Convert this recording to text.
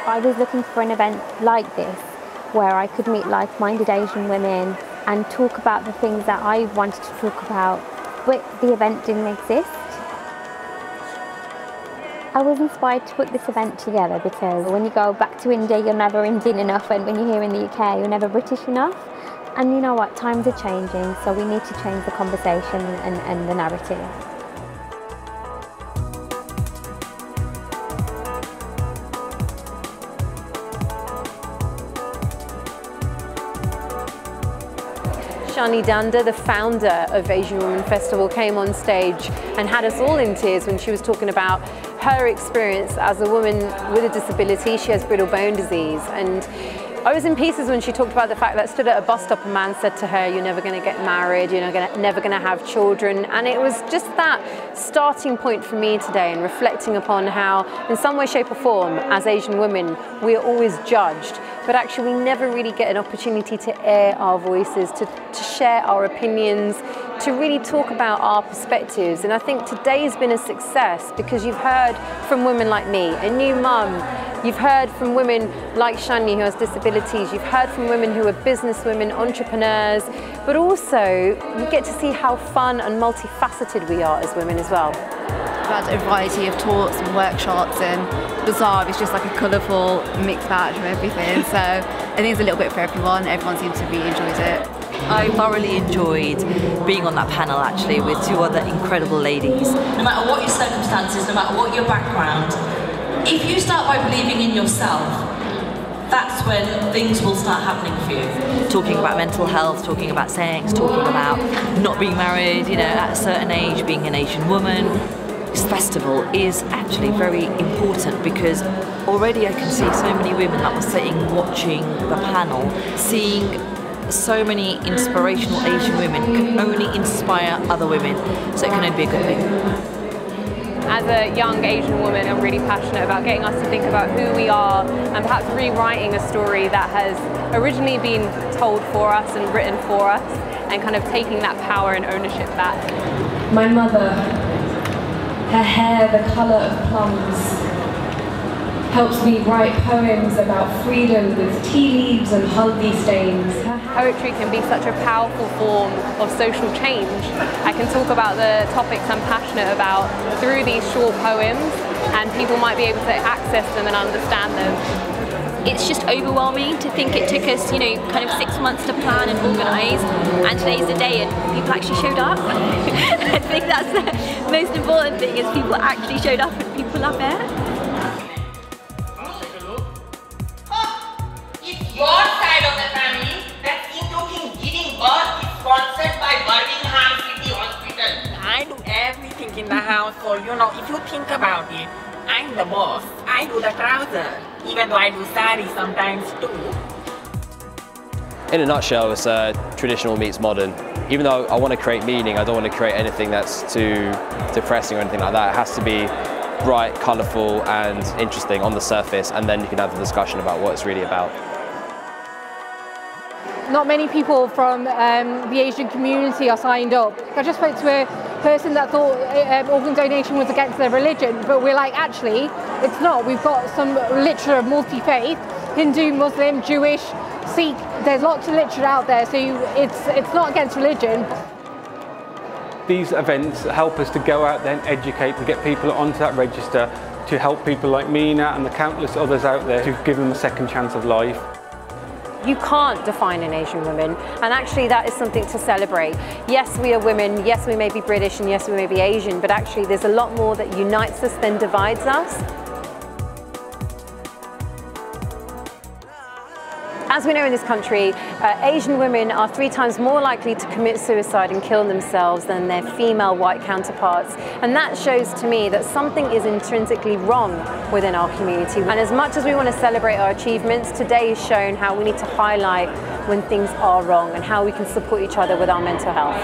I was looking for an event like this where I could meet like-minded Asian women and talk about the things that I wanted to talk about, but the event didn't exist. I was inspired to put this event together because when you go back to India, you're never Indian enough, and when you're here in the UK, you're never British enough. And you know what, times are changing, so we need to change the conversation and the narrative. Shani Danda, the founder of Asian Women Festival, came on stage and had us all in tears when she was talking about her experience as a woman with a disability. She has brittle bone disease, and I was in pieces when she talked about the fact that stood at a bus stop, a man said to her, "You're never going to get married, you're never going to have children." And it was just that starting point for me today, and reflecting upon how, in some way, shape or form, as Asian women, we are always judged. But actually we never really get an opportunity to air our voices, to share our opinions, to really talk about our perspectives. And I think today's been a success because you've heard from women like me, a new mum, you've heard from women like Shani who has disabilities, you've heard from women who are businesswomen, entrepreneurs, but also you get to see how fun and multifaceted we are as women as well. We've had a variety of talks and workshops, and Bazaar is just like a colourful mixed batch of everything, so I think it's a little bit for everyone. Everyone seems to really enjoyed it. I thoroughly enjoyed being on that panel actually with two other incredible ladies. No matter what your circumstances, no matter what your background, if you start by believing in yourself, that's when things will start happening for you. Talking about mental health, talking about sex, talking about not being married, you know, at a certain age, being an Asian woman. This festival is actually very important because already I can see so many women that were sitting watching the panel, seeing so many inspirational Asian women can only inspire other women, so it can only be a good thing. As a young Asian woman, I'm really passionate about getting us to think about who we are and perhaps rewriting a story that has originally been told for us and written for us, and kind of taking that power and ownership back. My mother, her hair the colour of plums, helps me write poems about freedom with tea leaves and haldi stains. Poetry can be such a powerful form of social change. I can talk about the topics I'm passionate about through these short poems, and people might be able to access them and understand them. It's just overwhelming to think it took us, you know, kind of 6 months to plan and organise, and today's the day and people actually showed up. I think that's the most important thing, is people actually showed up and people are there. It's your side of the family that's giving birth is sponsored by Birmingham City Hospital. I do everything in the house, so you know, if you think about it, I'm the boss. I do the trouser, even though I do sari sometimes too. In a nutshell, it's traditional meets modern. Even though I want to create meaning, I don't want to create anything that's too depressing or anything like that. It has to be bright, colourful and interesting on the surface, and then you can have the discussion about what it's really about. Not many people from the Asian community are signed up. I just spoke to a person that thought organ donation was against their religion, but we're like, actually, it's not. We've got some literature of multi-faith, Hindu, Muslim, Jewish, Sikh. There's lots of literature out there, so it's not against religion. These events help us to go out there and educate and get people onto that register, to help people like Mina and the countless others out there, to give them a second chance of life. You can't define an Asian woman, and actually that is something to celebrate. Yes, we are women, yes, we may be British, and yes, we may be Asian, but actually there's a lot more that unites us than divides us. As we know in this country, Asian women are 3 times more likely to commit suicide and kill themselves than their female white counterparts. And that shows to me that something is intrinsically wrong within our community. And as much as we want to celebrate our achievements, today has shown how we need to highlight when things are wrong and how we can support each other with our mental health.